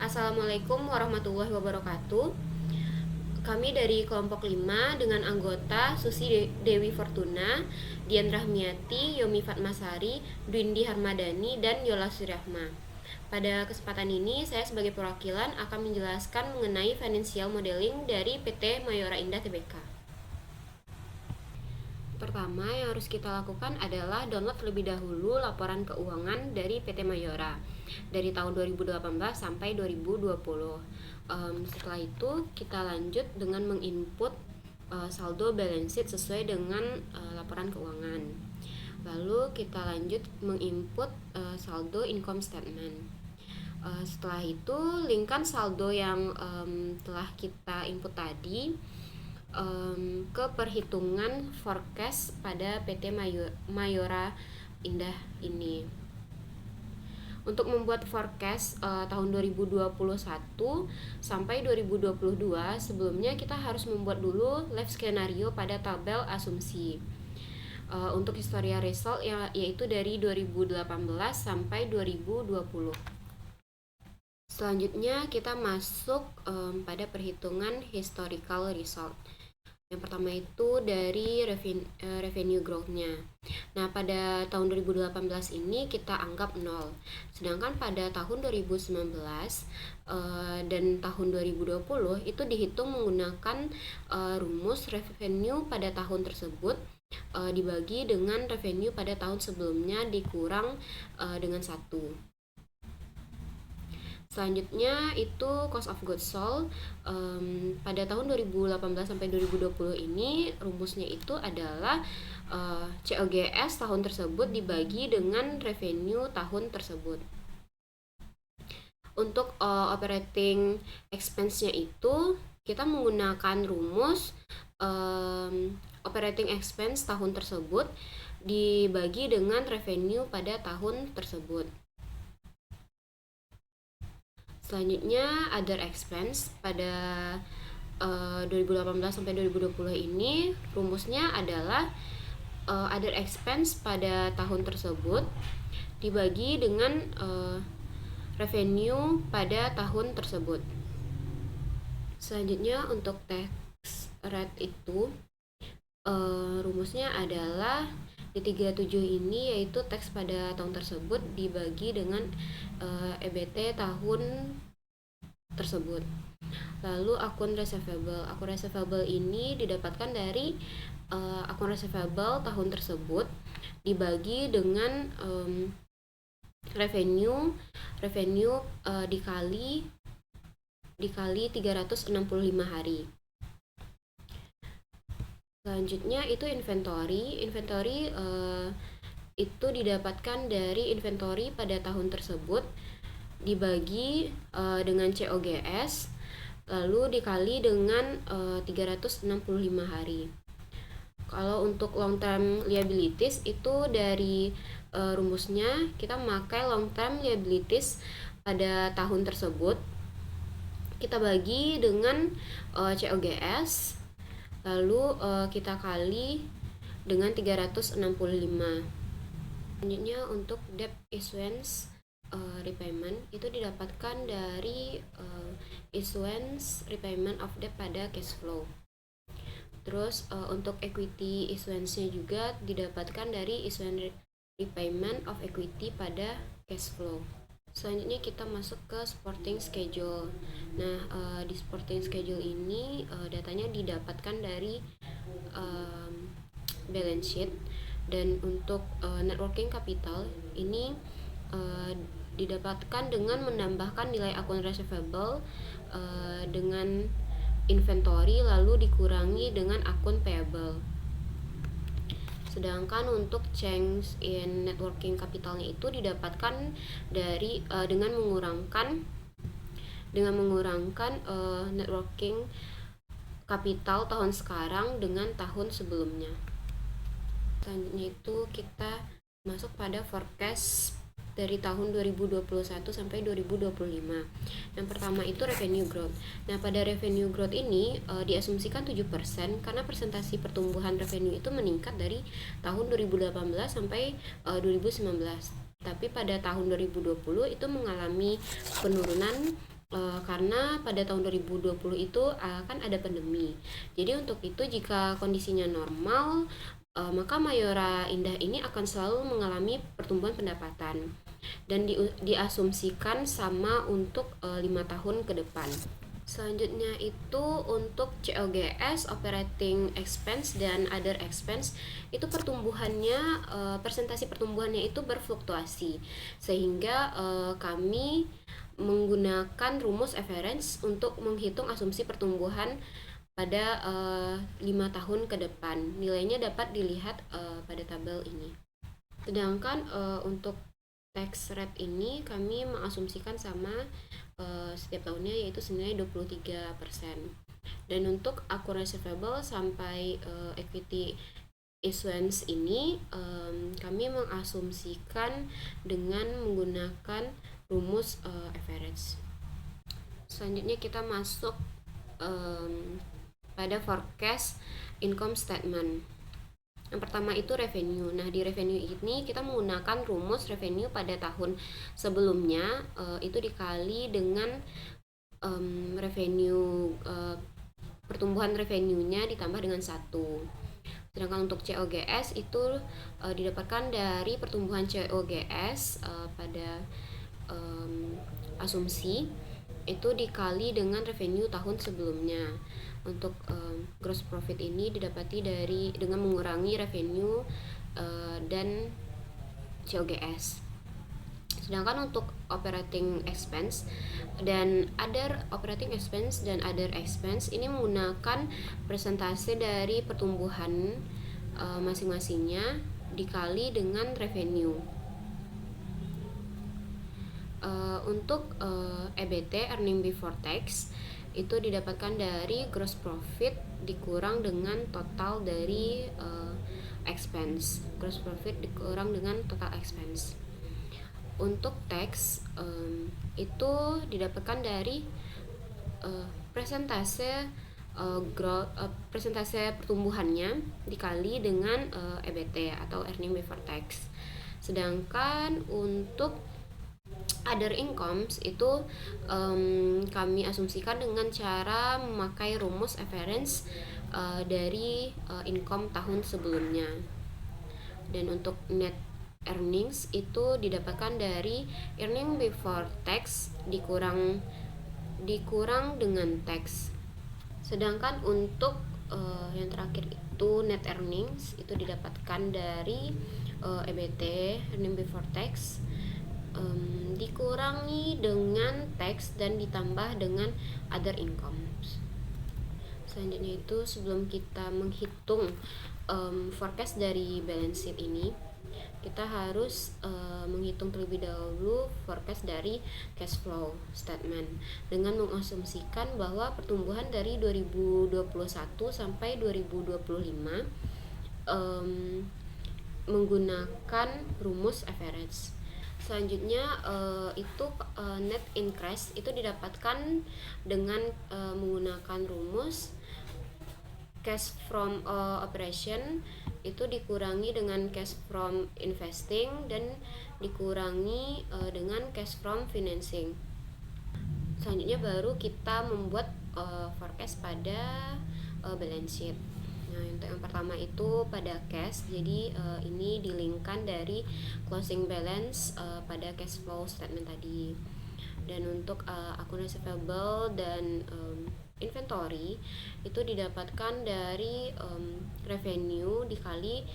Assalamualaikum warahmatullahi wabarakatuh. Kami dari kelompok 5 dengan anggota Susi Dewi Fortuna, Dian Rahmiati, Yomi Fatmasari, Dwindi Harmadani, dan Yola Surahma. Pada kesempatan ini, saya sebagai perwakilan akan menjelaskan mengenai financial modeling dari PT Mayora Indah Tbk. Pertama yang harus kita lakukan adalah download terlebih dahulu laporan keuangan dari PT Mayora dari tahun 2018 sampai 2020. Setelah itu kita lanjut dengan menginput saldo balance sheet sesuai dengan laporan keuangan. Lalu kita lanjut menginput saldo income statement. Setelah itu linkkan saldo yang telah kita input tadi ke perhitungan forecast pada PT Mayora Indah ini. Untuk membuat forecast tahun 2021 sampai 2022, sebelumnya kita harus membuat dulu live skenario pada tabel asumsi. Untuk historia result yaitu dari 2018 sampai 2020. Selanjutnya kita masuk pada perhitungan historical result. Yang pertama itu dari revenue growth-nya. Nah, pada tahun 2018 ini kita anggap 0. Sedangkan pada tahun 2019 dan tahun 2020 itu dihitung menggunakan rumus revenue pada tahun tersebut dibagi dengan revenue pada tahun sebelumnya dikurang dengan 1. Selanjutnya itu cost of goods sold. Pada tahun 2018 sampai 2020 ini rumusnya itu adalah COGS tahun tersebut dibagi dengan revenue tahun tersebut. Untuk operating expense-nya itu kita menggunakan rumus operating expense tahun tersebut dibagi dengan revenue pada tahun tersebut. Selanjutnya other expense pada 2018 sampai 2020 ini rumusnya adalah other expense pada tahun tersebut dibagi dengan revenue pada tahun tersebut. Selanjutnya untuk tax rate itu rumusnya adalah di 37 ini yaitu tax pada tahun tersebut dibagi dengan EBT tahun tersebut. Lalu akun receivable ini didapatkan dari akun receivable tahun tersebut dibagi dengan revenue dikali 365 hari. Selanjutnya itu inventory itu didapatkan dari inventory pada tahun tersebut dibagi dengan COGS lalu dikali dengan 365 hari. Kalau untuk long term liabilities itu dari rumusnya kita memakai long term liabilities pada tahun tersebut kita bagi dengan COGS lalu kita kali dengan 365. Selanjutnya untuk debt issuance repayment itu didapatkan dari issuance repayment of debt pada cash flow. Terus untuk equity issuance-nya juga didapatkan dari issuance repayment of equity pada cash flow. Selanjutnya kita masuk ke supporting schedule. Nah, di supporting schedule ini datanya didapatkan dari balance sheet, dan untuk net working capital ini didapatkan dengan menambahkan nilai akun receivable dengan inventory lalu dikurangi dengan akun payable. Sedangkan untuk change in net working capitalnya itu didapatkan dari dengan mengurangkan net working capital tahun sekarang dengan tahun sebelumnya. Selanjutnya itu kita masuk pada forecast dari tahun 2021 sampai 2025. Yang pertama itu revenue growth. Nah, pada revenue growth ini diasumsikan 7% karena presentasi pertumbuhan revenue itu meningkat dari tahun 2018 sampai 2019. Tapi pada tahun 2020 itu mengalami penurunan karena pada tahun 2020 itu kan ada pandemi. Jadi untuk itu jika kondisinya normal, maka Mayora Indah ini akan selalu mengalami pertumbuhan pendapatan dan diasumsikan sama untuk 5 tahun ke depan. Selanjutnya itu untuk COGS, Operating Expense dan Other Expense, itu pertumbuhannya, presentasi pertumbuhannya itu berfluktuasi, sehingga kami menggunakan rumus average untuk menghitung asumsi pertumbuhan pada 5 tahun ke depan. Nilainya dapat dilihat pada tabel ini. Sedangkan untuk tax rate ini kami mengasumsikan sama setiap tahunnya, yaitu senilai 23%. Dan untuk accrued receivable sampai equity issuance ini kami mengasumsikan dengan menggunakan rumus average. Selanjutnya kita masuk pada forecast income statement. Yang pertama itu revenue. Nah, di revenue ini kita menggunakan rumus revenue pada tahun sebelumnya, itu dikali dengan revenue, pertumbuhan revenue-nya ditambah dengan 1. Sedangkan untuk COGS itu didapatkan dari pertumbuhan COGS pada asumsi itu dikali dengan revenue tahun sebelumnya. Untuk gross profit ini didapati dengan mengurangi revenue dan COGS. Sedangkan untuk operating expense dan other expense ini menggunakan persentase dari pertumbuhan masing-masingnya dikali dengan revenue. Untuk EBT, earning before tax, itu didapatkan dari gross profit dikurang dengan total dari expense. Gross profit dikurang dengan total expense. Untuk tax itu didapatkan dari persentase pertumbuhannya dikali dengan EBT atau earning before tax. Sedangkan untuk other incomes itu kami asumsikan dengan cara memakai rumus average dari income tahun sebelumnya. Dan untuk net earnings itu didapatkan dari earning before tax dikurang dengan tax. Sedangkan untuk yang terakhir itu net earnings itu didapatkan dari EBT, earning before tax, dikurangi dengan tax dan ditambah dengan other incomes. Selanjutnya itu sebelum kita menghitung forecast dari balance sheet ini, kita harus menghitung terlebih dahulu forecast dari cash flow statement dengan mengasumsikan bahwa pertumbuhan dari 2021 sampai 2025 menggunakan rumus average. Selanjutnya itu net increase itu didapatkan dengan menggunakan rumus cash from operation itu dikurangi dengan cash from investing dan dikurangi dengan cash from financing. Selanjutnya baru kita membuat forecast pada balance sheet. Nah, untuk yang pertama itu pada cash, jadi ini dilingkan dari closing balance pada cash flow statement tadi. Dan untuk akun receivable dan inventory itu didapatkan dari revenue dikali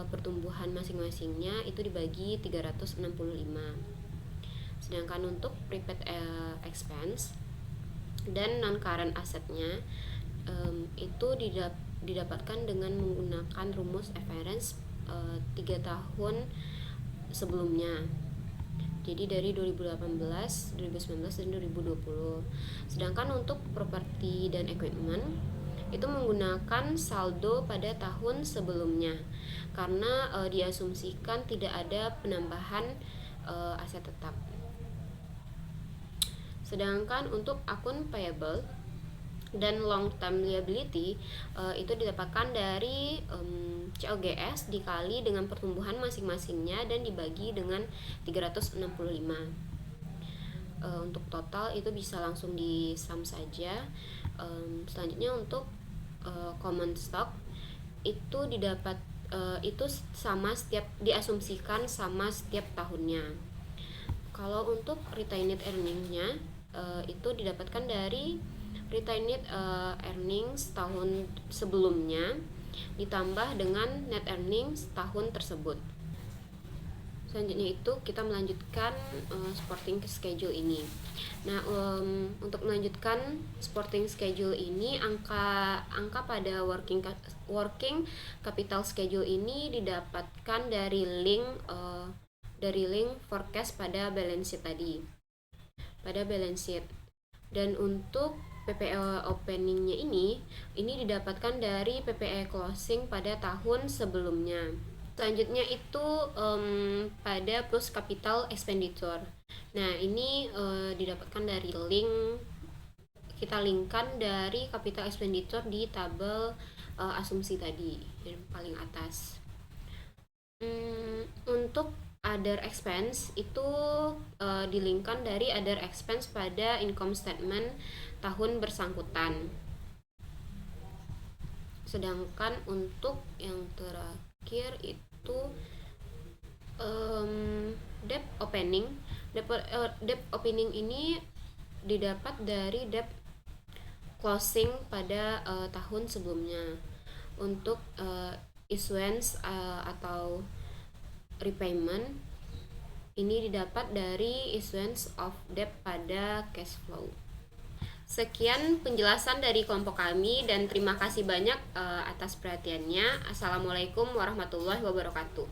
pertumbuhan masing-masingnya itu dibagi 365. Sedangkan untuk prepaid expense dan non current asetnya itu didapatkan dengan menggunakan rumus average 3 tahun sebelumnya. Jadi dari 2018, 2019 dan 2020. Sedangkan untuk properti dan equipment itu menggunakan saldo pada tahun sebelumnya karena diasumsikan tidak ada penambahan aset tetap. Sedangkan untuk akun payable dan long term liability itu didapatkan dari COGS dikali dengan pertumbuhan masing-masingnya dan dibagi dengan 365. Untuk total itu bisa langsung di sum saja. Selanjutnya untuk common stock itu didapat itu sama setiap diasumsikan sama setiap tahunnya. Kalau untuk retained earnings-nya itu didapatkan dari retained earnings tahun sebelumnya ditambah dengan net earnings tahun tersebut. Selanjutnya itu kita melanjutkan sporting schedule ini. Nah, untuk melanjutkan sporting schedule ini, angka pada working capital schedule ini didapatkan dari link forecast pada balance sheet tadi. Pada balance sheet. Dan untuk PPE openingnya ini didapatkan dari PPE closing pada tahun sebelumnya. Selanjutnya itu pada plus capital expenditure. Nah, ini didapatkan dari kita linkkan dari capital expenditure di tabel asumsi tadi yang paling atas. Untuk other expense itu dilinkkan dari other expense pada income statement tahun bersangkutan. Sedangkan untuk yang terakhir itu debt opening. Debt opening ini didapat dari debt closing pada tahun sebelumnya. Untuk issuance atau repayment ini didapat dari issuance of debt pada cash flow. Sekian penjelasan dari kelompok kami dan terima kasih banyak atas perhatiannya. Assalamualaikum warahmatullahi wabarakatuh.